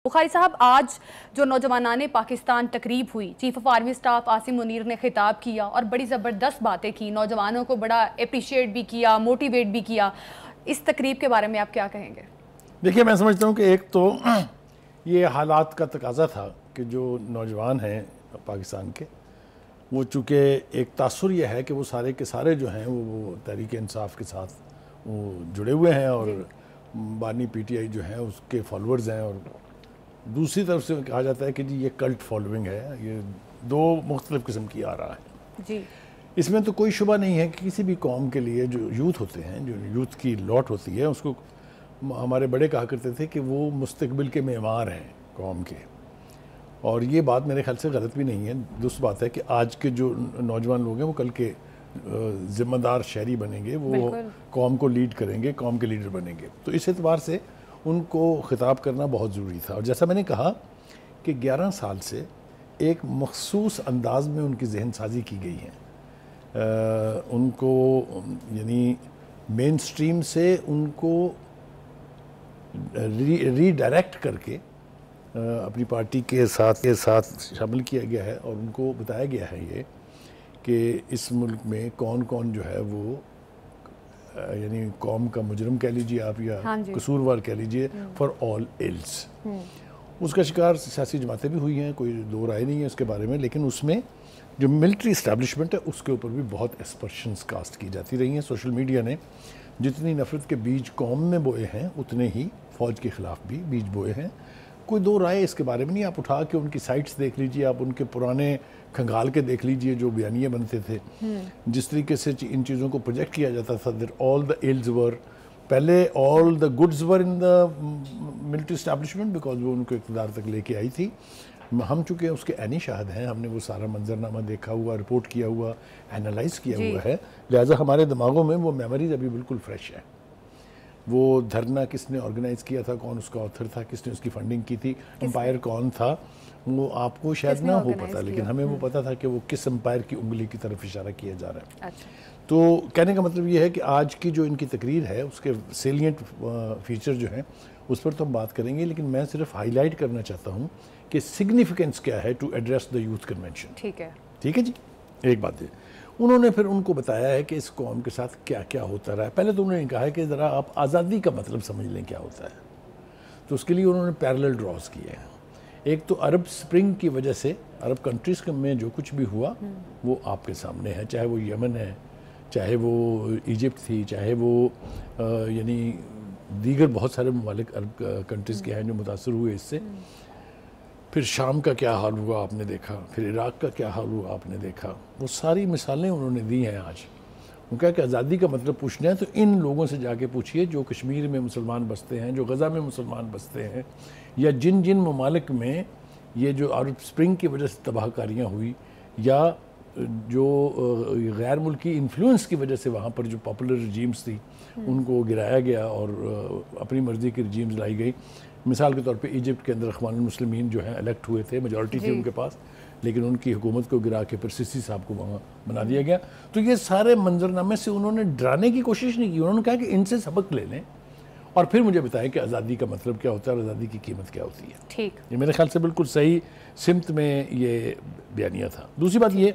بخاری صاحب، آج جو نوجوانان پاکستان تقریب ہوئی، chief of army staff Asim Munir نے خطاب کیا اور بڑی زبردست باتیں کی، نوجوانوں کو بڑا اپریشیٹ بھی کیا، موٹیویٹ بھی کیا. اس تقریب کے بارے میں آپ کیا کہیں گے؟ دیکھیے، میں سمجھتا ہوں کہ ایک تو یہ حالات کا تقاضا تھا کہ جو نوجوان ہیں پاکستان کے، وہ چونکہ ایک تاثر یہ ہے کہ وہ سارے کے سارے جو ہیں وہ تحریک انصاف کے ساتھ وہ جڑے ہوئے ہیں اور بانی پی ٹی آئی جو ہیں اس کے فالورز ہیں، اور دوسری طرف سے کہا جاتا ہے کہ جی یہ کلٹ فالوئنگ ہے. یہ دو مختلف قسم کی آ رہا ہے. جی، اس میں تو کوئی شبہ نہیں ہے کہ کسی بھی قوم کے لیے جو یوتھ ہوتے ہیں، جو یوتھ کی لاٹ ہوتی ہے، اس کو ہمارے بڑے کہا کرتے تھے کہ وہ مستقبل کے معمار ہیں قوم کے. اور یہ بات میرے خیال سے غلط بھی نہیں ہے. درست بات ہے کہ آج کے جو نوجوان لوگ ہیں وہ کل کے ذمہ دار شہری بنیں گے، وہ قوم کو لیڈ کریں گے، قوم کے لیڈر بنیں گے. تو اس اعتبار سے ان کو خطاب کرنا بہت ضروری تھا. اور جیسا میں نے کہا کہ 11 سال سے ایک مخصوص انداز میں ان کی ذہن سازی کی گئی ہے. ان کو یعنی مین سٹریم سے ان کو ری ڈائریکٹ کر کے اپنی پارٹی کے ساتھ شامل کیا گیا ہے، اور ان کو بتایا گیا ہے یہ کہ اس ملک میں کون کون جو ہے وہ یعنی قوم کا مجرم کہہ لیجیے آپ یا قصوروار کہہ لیجیے فار آل ایلس. اس کا شکار سیاسی جماعتیں بھی ہوئی ہیں، کوئی دو رائے نہیں ہے اس کے بارے میں. لیکن اس میں جو ملٹری اسٹیبلشمنٹ ہے اس کے اوپر بھی بہت ایسپرشنز کاسٹ کی جاتی رہی ہیں. سوشل میڈیا نے جتنی نفرت کے بیج قوم میں بوئے ہیں اتنے ہی فوج کے خلاف بھی بیج بوئے ہیں. کوئی دو رائے اس کے بارے میں نہیں. آپ اٹھا کے ان کی سائٹس دیکھ لیجئے، آپ ان کے پرانے کھنگال کے دیکھ لیجئے جو بیانیے بنتے تھے، جس طریقے سے ان چیزوں کو پروجیکٹ کیا جاتا تھا. all the ills were پہلے all the goods were in the military establishment because وہ ان کو اقتدار تک لے کے آئی تھی. ہم چونکہ اس کے عینی شاہد ہیں، ہم نے وہ سارا منظرنامہ دیکھا ہوا، رپورٹ کیا ہوا، اینالائز کیا ہوا ہے، لہٰذا ہمارے دماغوں میں وہ میموریز ابھی بالکل فریش ہیں. وہ دھرنا کس نے آرگنائز کیا تھا، کون اس کا آتھر تھا، کس نے اس کی فنڈنگ کی تھی، امپائر کون تھا، وہ آپ کو شاید نہ ہو پتہ، لیکن ہمیں وہ پتہ تھا کہ وہ کس امپائر کی انگلی کی طرف اشارہ کیا جا رہا ہے. تو کہنے کا مطلب یہ ہے کہ آج کی جو ان کی تقریر ہے اس کے سیلینٹ فیچر جو ہیں اس پر تو ہم بات کریں گے، لیکن میں صرف ہائی لائٹ کرنا چاہتا ہوں کہ سگنیفیکنس کیا ہے to address the youth convention. ٹھیک ہے جی. ایک بات ہے، انہوں نے پھر ان کو بتایا ہے کہ اس قوم کے ساتھ کیا کیا ہوتا رہا ہے. پہلے تو انہوں نے کہا ہے کہ ذرا آپ آزادی کا مطلب سمجھ لیں کیا ہوتا ہے. تو اس کے لیے انہوں نے پیرلل ڈراز کیے ہیں. ایک تو عرب سپرنگ کی وجہ سے عرب کنٹریز میں جو کچھ بھی ہوا وہ آپ کے سامنے ہے، چاہے وہ یمن ہے، چاہے وہ ایجپٹ تھی، چاہے وہ یعنی دیگر بہت سارے ممالک عرب کنٹریز کے ہیں جو متاثر ہوئے اس سے. پھر شام کا کیا حال ہوا آپ نے دیکھا، پھر عراق کا کیا حال ہوا آپ نے دیکھا. وہ ساری مثالیں انہوں نے دی ہیں. آج وہ کہا کہ آزادی کا مطلب پوچھنا ہے تو ان لوگوں سے جا کے پوچھئے جو کشمیر میں مسلمان بستے ہیں، جو غزہ میں مسلمان بستے ہیں، یا جن جن ممالک میں یہ جو عرب سپرنگ کی وجہ سے تباہ کاریاں ہوئی، یا جو غیر ملکی انفلوئنس کی وجہ سے وہاں پر جو پاپولر رجیمز تھی ان کو گرایا گیا اور اپنی مرضی کی رجیمز لائی گئی. مثال کے طور پہ ایجپٹ کے اندر اخوان المسلمین جو ہیں الیکٹ ہوئے تھے، میجورٹی تھی ان کے پاس، لیکن ان کی حکومت کو گرا کے پھر سیسی صاحب کو وہاں بنا دیا گیا. تو یہ سارے منظرنامے سے انہوں نے ڈرانے کی کوشش نہیں کی. انہوں نے کہا کہ ان سے سبق لے لیں اور پھر مجھے بتائیں کہ آزادی کا مطلب کیا ہوتا ہے اور آزادی کی قیمت کیا ہوتی ہے. ٹھیک، یہ میرے خیال سے بالکل صحیح سمت میں یہ بیانیہ تھا. دوسری بات یہ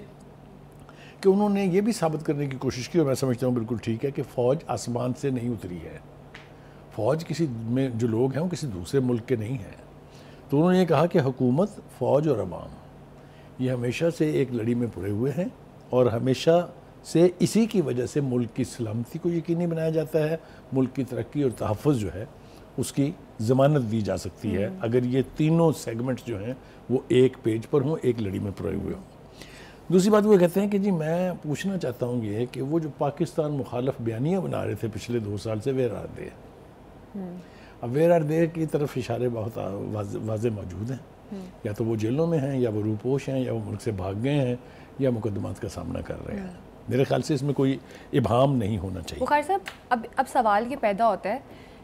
کہ انہوں نے یہ بھی ثابت کرنے کی کوشش کی، اور میں سمجھتا ہوں بالکل ٹھیک ہے، کہ فوج آسمان سے نہیں اتری ہے. فوج کسی میں جو لوگ ہیں وہ کسی دوسرے ملک کے نہیں ہیں. تو انہوں نے یہ کہا کہ حکومت، فوج اور عوام یہ ہمیشہ سے ایک لڑی میں پڑے ہوئے ہیں، اور ہمیشہ سے اسی کی وجہ سے ملک کی سلامتی کو یقینی بنایا جاتا ہے، ملک کی ترقی اور تحفظ جو ہے اس کی ضمانت دی جا سکتی ہے اگر یہ تینوں سیگمنٹس جو ہیں وہ ایک پیج پر ہوں، ایک لڑی میں پڑے ہوئے ہوں. دوسری بات وہ کہتے ہیں کہ جی میں پوچھنا چاہتا ہوں یہ کہ وہ جو پاکستان مخالف بیانیہ بنا رہے تھے پچھلے 2 سال سے، ویئر آر دے. اب ویئر آر دے کی طرف اشارے بہت واضح موجود ہیں. یا تو وہ جیلوں میں ہیں، یا وہ روپوش ہیں، یا وہ ملک سے بھاگ گئے ہیں، یا مقدمات کا سامنا کر رہے ہیں. میرے خیال سے اس میں کوئی ابہام نہیں ہونا چاہیے. بخاری صاحب، اب سوال یہ پیدا ہوتا ہے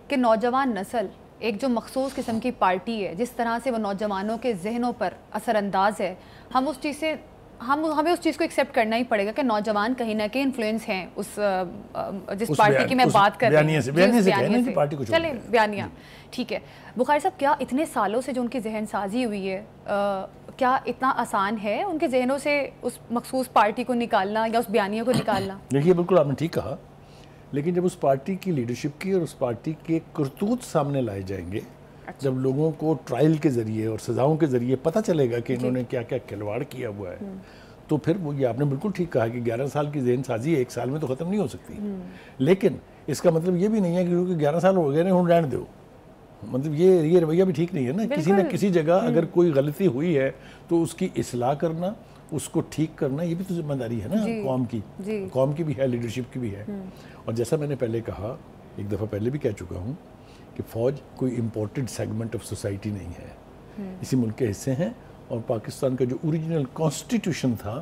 کہ نوجوان نسل ایک جو مخصوص قسم کی پارٹی ہے، جس طرح سے وہ نوجوانوں کے ذہنوں پر اثر انداز ہے، ہم اس چیز سے ہمیں اس چیز کو ایکسیپٹ کرنا ہی پڑے گا کہ نوجوان کہیں نہ کہیں انفلوئنس ہیں اس جس پارٹی کی میں بات کر رہی ہوں. چلیں بیانیہ ٹھیک ہے. بخاری صاحب کیا اتنے سالوں سے جو ان کی ذہن سازی ہوئی ہے کیا اتنا آسان ہے ان کے ذہنوں سے اس مخصوص پارٹی کو نکالنا یا اس بیانیہ کو نکالنا؟ دیکھیے بالکل آپ نے ٹھیک کہا, لیکن جب اس پارٹی کی لیڈرشپ کی اور اس پارٹی کے کرتوت سامنے لائے جائیں گے, جب لوگوں کو ٹرائل کے ذریعے اور سزاؤں کے ذریعے پتہ چلے گا کہ انہوں نے کیا کیا کھلواڑ کیا ہوا ہے, تو پھر وہ یہ آپ نے بالکل ٹھیک کہا کہ 11 سال کی ذہن سازی 1 سال میں تو ختم نہیں ہو سکتی, لیکن اس کا مطلب یہ بھی نہیں ہے کہ کیونکہ 11 سال ہو گئے ہیں ہوں رہنے دو, مطلب یہ رویہ بھی ٹھیک نہیں ہے نا. کسی نہ کسی جگہ اگر کوئی غلطی ہوئی ہے تو اس کی اصلاح کرنا, اس کو ٹھیک کرنا, یہ بھی تو ذمہ داری ہے نا قوم کی بھی ہے, لیڈرشپ کی بھی ہے. اور جیسا میں نے پہلے کہا, ایک دفعہ پہلے بھی کہہ چکا ہوں کہ فوج کوئی امپورٹنٹ سیگمنٹ آف سوسائٹی نہیں ہے, اسی ملک کے حصے ہیں. اور پاکستان کا جو اوریجنل کانسٹیٹیوشن تھا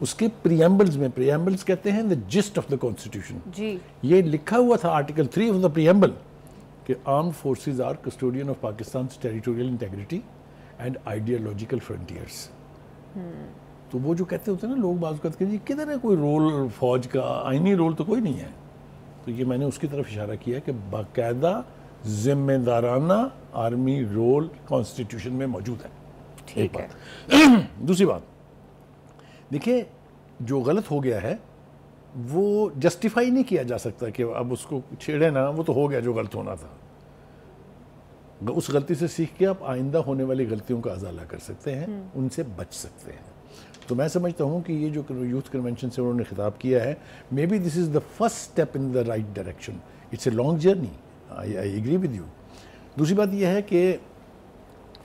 اس کے پریامبلز میں, پریامبلز کہتے ہیں the gist of the constitution, یہ لکھا ہوا تھا آرٹیکل 3 of the preamble کہ armed forces are custodian of Pakistan's territorial integrity and ideological frontiers. تو وہ جو کہتے ہوتے ہیں نا لوگ بعض اوقات کہ جی کدھر ہے کوئی رول فوج کا, آئینی رول تو کوئی نہیں ہے. تو یہ میں نے اس کی طرف اشارہ کیا کہ باقاعدہ ذمہ دارانہ آرمی رول کانسٹیٹیوشن میں موجود ہے. ایک بات. دوسری بات دیکھیں, جو غلط ہو گیا ہے وہ جسٹیفائی نہیں کیا جا سکتا کہ اب اس کو چھیڑے نا, وہ تو ہو گیا جو غلط ہونا تھا. اس غلطی سے سیکھ کے آپ آئندہ ہونے والی غلطیوں کا ازالہ کر سکتے ہیں, ان سے بچ سکتے ہیں. تو میں سمجھتا ہوں کہ یہ جو یوتھ کنونشن سے انہوں نے خطاب کیا ہے, may be this is the first step in the right direction. It's a long journey, I agree with you. دوسری بات یہ ہے کہ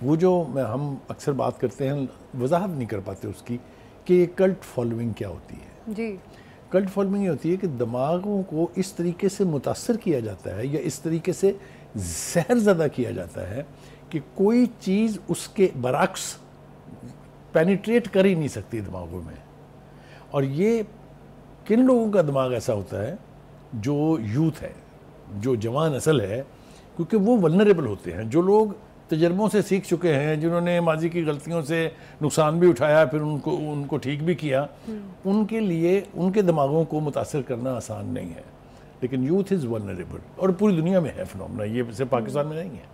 وہ جو ہم اکثر بات کرتے ہیں, وضاحت نہیں کر پاتے اس کی کہ کلٹ فالوئنگ کیا ہوتی ہے. جی, کلٹ فالوئنگ یہ ہوتی ہے کہ دماغوں کو اس طریقے سے متاثر کیا جاتا ہے یا اس طریقے سے زہر زدہ کیا جاتا ہے کہ کوئی چیز اس کے برعکس پینیٹریٹ کر ہی نہیں سکتی دماغوں میں. اور یہ کن لوگوں کا دماغ ایسا ہوتا ہے جو یوتھ ہے, جو جوان اصل ہے, کیونکہ وہ ولنریبل ہوتے ہیں. جو لوگ تجربوں سے سیکھ چکے ہیں, جنہوں نے ماضی کی غلطیوں سے نقصان بھی اٹھایا پھر ان کو ٹھیک بھی کیا, ان کے لیے ان کے دماغوں کو متاثر کرنا آسان نہیں ہے. لیکن یوتھ از ولنریبل, اور پوری دنیا میں ہے فنومنا, یہ صرف پاکستان میں نہیں ہے.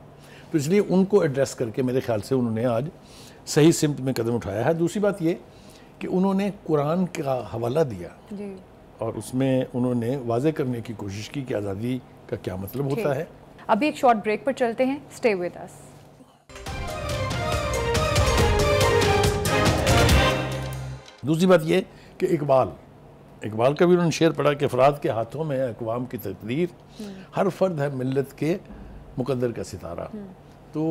تو اس لیے ان کو ایڈریس کر کے میرے خیال سے انہوں نے آج صحیح سمت میں قدم اٹھایا ہے. دوسری بات یہ کہ انہوں نے قرآن کا حوالہ دیا اور اس میں انہوں نے واضح کرنے کی کوشش کی کہ آزادی کا کیا مطلب ہوتا ہے. ابھی ایک شارٹ بریک پر چلتے ہیں, اسٹے ود اس. دوسری بات یہ کہ اقبال کا بھی انہوں نے شعر پڑھا کہ افراد کے ہاتھوں میں ہے اقوام کی تقدیر, ہر فرد ہے ملت کے مقدر کا ستارہ. تو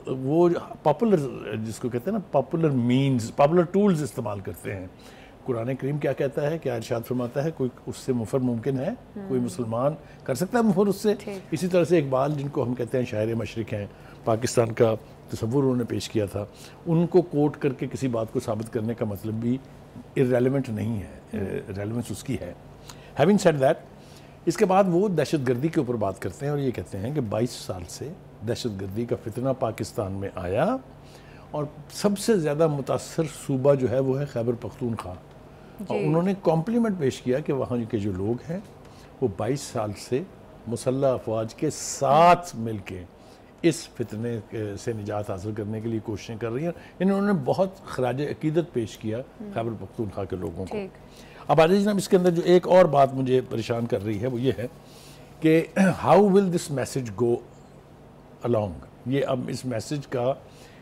وہ پاپولر جس کو کہتے ہیں نا پاپولر مینز, پاپولر ٹولز استعمال کرتے ہیں. قرآن کریم کیا کہتا ہے, کیا ارشاد فرماتا ہے, کوئی اس سے مفر ممکن ہے, کوئی مسلمان کر سکتا ہے مفر اس سے. اسی طرح سے اقبال جن کو ہم کہتے ہیں شاعر مشرق ہیں, پاکستان کا تصور انہوں نے پیش کیا تھا, ان کو کوٹ کر کے کسی بات کو ثابت کرنے کا مطلب بھی irrelevant نہیں ہے, ریلیونس اس کی ہے. having said that, اس کے بعد وہ دہشت گردی کے اوپر بات کرتے ہیں اور یہ کہتے ہیں کہ 22 سال سے دہشت گردی کا فتنہ پاکستان میں آیا اور سب سے زیادہ متاثر صوبہ جو ہے وہ ہے خیبر پختونخوا. اور انہوں نے کمپلیمنٹ پیش کیا کہ وہاں کے جو لوگ ہیں وہ 22 سال سے مسلح افواج کے ساتھ مل کے اس فتنے سے نجات حاصل کرنے کے لیے کوششیں کر رہی ہیں. انہوں نے بہت خراج عقیدت پیش کیا خیبر پختونخوا کے لوگوں کو. اب آج جناب اس کے اندر جو ایک اور بات مجھے پریشان کر رہی ہے وہ یہ ہے کہ how will this message go along. یہ اب اس میسج کا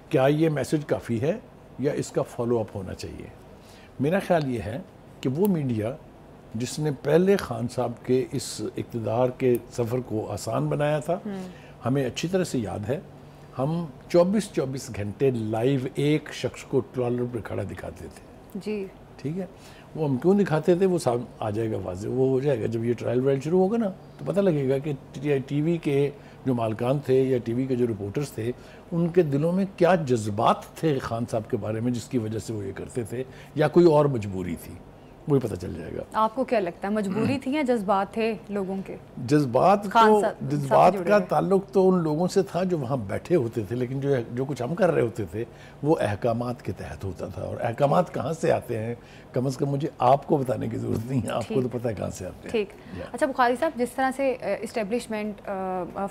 کیا یہ میسج کافی ہے یا اس کا فالو اپ ہونا چاہیے. میرا خیال یہ ہے کہ وہ میڈیا جس نے پہلے خان صاحب کے اس اقتدار کے سفر کو آسان بنایا تھا, ہمیں اچھی طرح سے یاد ہے ہم 24 گھنٹے لائیو ایک شخص کو ٹرالر پر کھڑا دکھاتے تھے. جی ٹھیک ہے, وہ ہم کیوں دکھاتے تھے وہ آ جائے گا واضح, وہ ہو جائے گا جب یہ ٹرائل وائل شروع ہوگا نا تو پتہ لگے گا کہ ٹی وی کے جو مالکان تھے یا ٹی وی کے جو رپورٹرز تھے ان کے دلوں میں کیا جذبات تھے خان صاحب کے بارے میں جس کی وجہ سے وہ یہ کرتے تھے, یا کوئی اور مجبوری تھی. وہی پتہ چل جائے گا. آپ کو کیا لگتا ہے مجبوری تھی یا جذبات تھے لوگوں کے؟ جذبات کا تعلق تو ان لوگوں سے تھا جو وہاں بیٹھے ہوتے تھے، لیکن جو کچھ ہم کر رہے ہوتے تھے وہ احکامات کے تحت ہوتا تھا. اور احکامات کہاں سے آتے ہیں کم از کم مجھے آپ کو بتانے کی ضرورت نہیں ہے، آپ کو تو پتہ ہے کہاں سے آتے ہیں. ٹھیک. اچھا بخاری صاحب، جس طرح سے اسٹیبلشمنٹ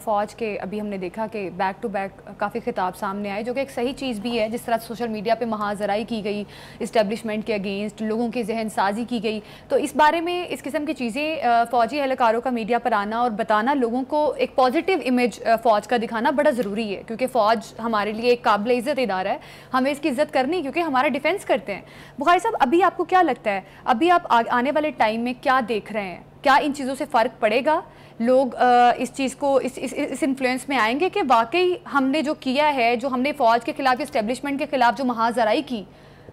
فوج کے ابھی ہم نے دیکھا کہ بیک ٹو بیک کافی خطاب سامنے آئے، جو کہ ایک صحیح چیز بھی ہے. جس طرح سوشل میڈیا پہ محاذرائی کی گئی اسٹیبلشمنٹ کے اگینسٹ، لوگوں کی ذہن سازی کی گئی، تو اس بارے میں اس قسم کی چیزیں فوجی اہلکاروں کا میڈیا پر آنا اور بتانا، لوگوں کو ایک پازیٹیو امیج فوج کا دکھانا بڑا ضروری ہے، کیونکہ فوج ہمارے لیے ایک قابل عزت ادارہ ہے. ہمیں اس کی عزت کرنی کیونکہ ہمارا ڈیفینس کرتے ہیں. بخاری صاحب، ابھی آپ کو کیا لگتا ہے، ابھی آپ آنے والے ٹائم میں کیا دیکھ رہے ہیں؟ کیا ان چیزوں سے فرق پڑے گا؟ لوگ اس چیز کو اس انفلوئنس میں آئیں گے کہ واقعی ہم نے جو کیا ہے، جو ہم نے فوج کے خلاف، اسٹیبلشمنٹ کے خلاف جو محاذرائی کی،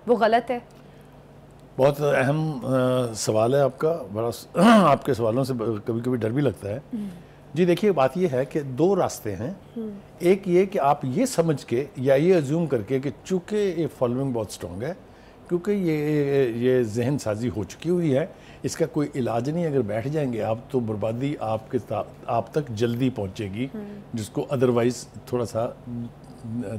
وہ غلط ہے؟ بہت اہم سوال ہے آپ کا. بڑا آپ کے سوالوں سے کبھی کبھی ڈر بھی لگتا ہے. جی دیکھیے، بات یہ ہے کہ دو راستے ہیں. ایک یہ کہ آپ یہ سمجھ کے یا یہ ازیوم کر کے کہ چونکہ یہ فالوئنگ بہت سٹرونگ ہے، کیونکہ یہ ذہن سازی ہو چکی ہوئی ہے، اس کا کوئی علاج نہیں. اگر بیٹھ جائیں گے آپ تو بربادی آپ تک جلدی پہنچے گی، جس کو ادروائز تھوڑا سا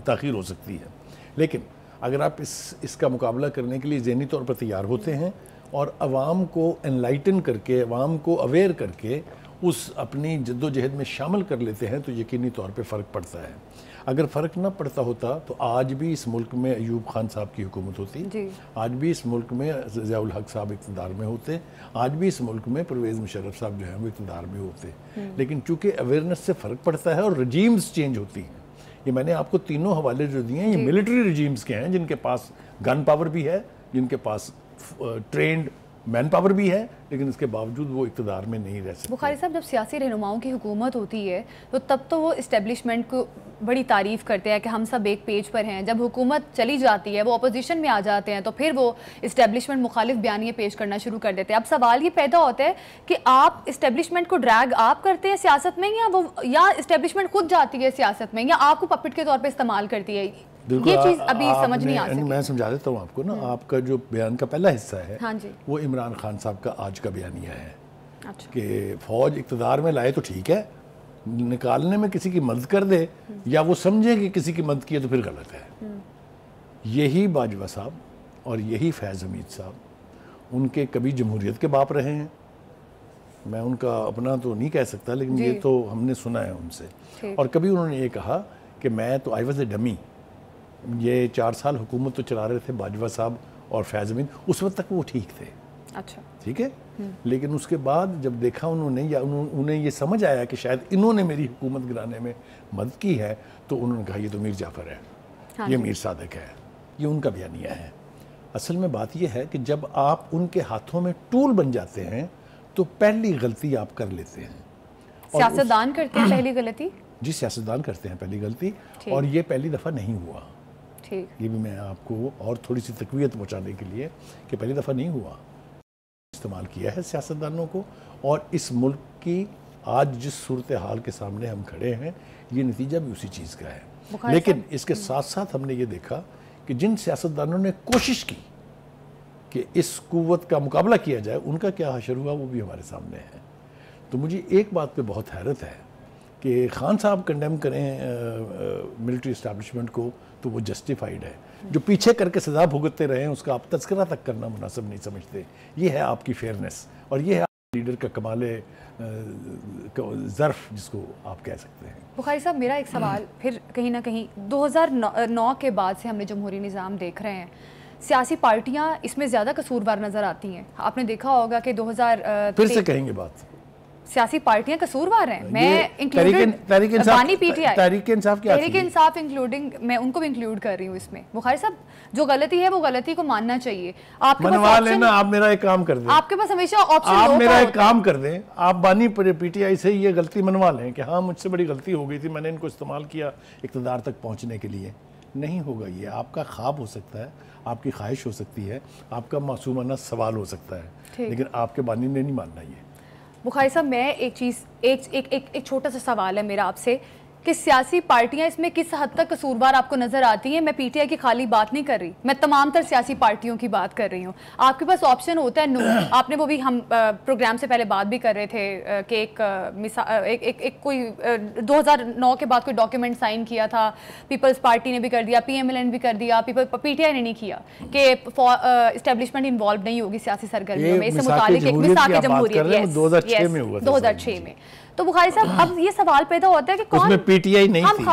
تاخیر ہو سکتی ہے. لیکن اگر آپ اس کا مقابلہ کرنے کے لیے ذہنی طور پر تیار ہوتے ہیں اور عوام کو انلائٹن کر کے، عوام کو اویئر کر کے اس اپنی جد و جہد میں شامل کر لیتے ہیں، تو یقینی طور پہ فرق پڑتا ہے. اگر فرق نہ پڑتا ہوتا تو آج بھی اس ملک میں ایوب خان صاحب کی حکومت ہوتی، آج بھی اس ملک میں ضیاء الحق صاحب اقتدار میں ہوتے، آج بھی اس ملک میں پرویز مشرف صاحب جو ہیں وہ اقتدار میں ہوتے. لیکن چونکہ اویئرنیس سے فرق پڑتا ہے اور رجیمز چینج ہوتی ہیں. یہ میں نے آپ کو تینوں حوالے جو دیے ہیں، یہ ملٹری رجیمز کے ہیں، جن کے پاس گن پاور بھی ہے، جن کے پاس ٹرینڈ مین پاور بھی ہے، لیکن اس کے باوجود وہ اقتدار میں نہیں رہ سکتے. بخاری صاحب، جب سیاسی رہنماؤں کی حکومت ہوتی ہے تو تب تو وہ اسٹیبلشمنٹ کو بڑی تعریف کرتے ہیں کہ ہم سب ایک پیج پر ہیں. جب حکومت چلی جاتی ہے، وہ اپوزیشن میں آ جاتے ہیں، تو پھر وہ اسٹیبلشمنٹ مخالف بیانیے پیش کرنا شروع کر دیتے ہیں. اب سوال یہ پیدا ہوتا ہے کہ آپ اسٹیبلشمنٹ کو ڈریگ آپ کرتے ہیں سیاست میں، یا اسٹیبلشمنٹ خود جاتی ہے سیاست میں، یا آپ کو پپٹ کے طور پہ استعمال کرتی ہے؟ یہ چیز ابھی سمجھ نہیں آ سکتی. میں سمجھا دیتا ہوں آپ کو نا. آپ کا جو بیان کا پہلا حصہ ہے وہ عمران خان صاحب کا آج کا بیانیہ ہے کہ فوج اقتدار میں لائے تو ٹھیک ہے، نکالنے میں کسی کی مدد کر دے یا وہ سمجھے کہ کسی کی مدد کی ہے تو پھر غلط ہے. یہی باجوہ صاحب اور یہی فیض حمید صاحب ان کے کبھی جمہوریت کے باپ رہے ہیں. میں ان کا اپنا تو نہیں کہہ سکتا، لیکن یہ تو ہم نے سنا ہے ان سے. اور کبھی انہوں نے یہ کہا کہ میں تو آئی واز اے ڈمی. یہ 4 سال حکومت تو چلا رہے تھے باجوہ صاحب اور فیض حمید، اس وقت تک وہ ٹھیک تھے. اچھا، ٹھیک ہے. لیکن اس کے بعد جب دیکھا انہوں نے، یا انہیں یہ سمجھ آیا کہ شاید انہوں نے میری حکومت گرانے میں مدد کی ہے، تو انہوں نے کہا یہ تو میر جعفر ہے، یہ میر صادق ہے. یہ ان کا بیانیہ ہے. اصل میں بات یہ ہے کہ جب آپ ان کے ہاتھوں میں ٹول بن جاتے ہیں تو پہلی غلطی آپ کر لیتے ہیں. سیاستدان کرتے ہیں پہلی غلطی؟ جی، سیاستدان کرتے ہیں پہلی غلطی، اور یہ پہلی دفعہ نہیں ہوا. یہ بھی میں آپ کو اور تھوڑی سی تقویت پہنچانے کے لیے کہ پہلی دفعہ نہیں ہوا. استعمال کیا ہے سیاستدانوں کو، اور اس ملک کی آج جس صورتحال کے سامنے ہم کھڑے ہیں، یہ نتیجہ بھی اسی چیز کا ہے. لیکن اس کے ساتھ ساتھ ہم نے یہ دیکھا کہ جن سیاستدانوں نے کوشش کی کہ اس قوت کا مقابلہ کیا جائے، ان کا کیا حشر ہوا وہ بھی ہمارے سامنے ہے. تو مجھے ایک بات پہ بہت حیرت ہے کہ خان صاحب کنڈیم کریں ملٹری اسٹیبلشمنٹ کو تو وہ جسٹیفائیڈ ہے. جو پیچھے کر کے سزا بھگتتے رہے ہیں اس کا آپ تذکرہ تک کرنا مناسب نہیں سمجھتے. یہ ہے آپ کی فیئرنیس، اور یہ ہے لیڈر کا کمال ظرف، جس کو آپ کہہ سکتے ہیں. بخاری صاحب، میرا ایک سوال پھر کہیں نہ کہیں 2009 کے بعد سے ہم نے جمہوری نظام دیکھ رہے ہیں، سیاسی پارٹیاں اس میں زیادہ قصوروار نظر آتی ہیں. آپ نے دیکھا ہوگا کہ 2000 پھر سے کہیں گے بات، سیاسی پارٹیاں قصوروار ہیں. میں تحریک انصاف انکلوڈنگ، میں ان کو بھی انکلوڈ کر رہی ہوں اس میں. بخاری صاحب، جو غلطی ہے وہ غلطی کو ماننا چاہیے. آپ منوا لینا. آپ میرا ایک کام کر دیں، آپ کے پاس ہمیشہ آپشن. آپ میرا ایک کام کر دیں، آپ بانی پی ٹی آئی سے یہ غلطی منوا لیں کہ ہاں مجھ سے بڑی غلطی ہو گئی تھی، میں نے ان کو استعمال کیا اقتدار تک پہنچنے کے لیے. نہیں ہوگا. یہ آپ کا خواب ہو سکتا ہے، آپ کی خواہش ہو سکتی ہے، آپ کا معصومانہ سوال ہو سکتا ہے، لیکن آپ کے بانی نے نہیں ماننا. یہ بخاری صاحب، میں ایک چیز، ایک چھوٹا سا سوال ہے میرا آپ سے کہ سیاسی پارٹیاں اس میں کس حد تک قصوروار آپ کو نظر آتی ہیں. میں پی ٹی آئی کی خالی بات نہیں کر رہی, میں تمام تر سیاسی پارٹیوں کی بات کر رہی ہوں. آپ کے پاس آپشن ہوتا ہے نو. آپ نے وہ بھی, ہم پروگرام سے پہلے بات بھی کر رہے تھے کہ ایک کوئی 2009 کے بعد کوئی ڈاکیومنٹ سائن کیا تھا, پیپلز پارٹی نے بھی کر دیا, پی ایم ایل این بھی کر دیا, پی ٹی آئی نے نہیں کیا, کہ اسٹیبلشمنٹ انوالو نہیں ہوگی سیاسی سرگرمیوں میں. اس سے متعلق میثاق جمہوریت 2006 میں. تو بخاری صاحب اب یہ سوال پیدا ہوتا ہے کہ کون, اس میں پی ٹی آئی نہیں تھی,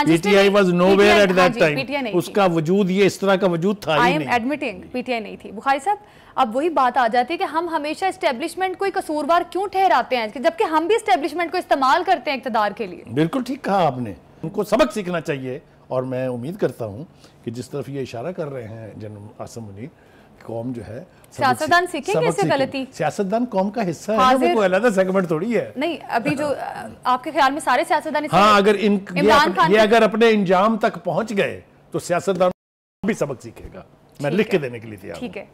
P T I was nowhere at that time, اس کا وجود یہ اس طرح کا وجود تھا ہی نہیں. آئی ایم ایڈمٹنگ پی ٹی آئی نہیں تھی. بخاری صاحب اب وہی بات آ جاتی ہے کہ ہم ہمیشہ اسٹیبلشمنٹ کو قصوروار کیوں ٹھہراتے ہیں, جبکہ ہم بھی اسٹیبلشمنٹ کو استعمال کرتے ہیں اقتدار کے لیے. بالکل ٹھیک کہا آپ نے, ان کو سبق سیکھنا چاہیے. اور میں امید کرتا ہوں کہ جس طرف یہ اشارہ کر رہے ہیں جناب عاصم منیر, قوم جو ہے سیاستدان سیکھیں گے اس سے غلطی. سیاستدان قوم کا حصہ ہے, وہ کوئی علیحدہ سیگمنٹ تھوڑی ہے. نہیں, ابھی جو آپ کے خیال میں سارے سیاستدان, ہاں اگر یہ اگر اپنے انجام تک پہنچ گئے تو سیاستدان بھی سبق سیکھے گا. میں لکھ کے دینے کے لیے تیار ہوں. ٹھیک ہے.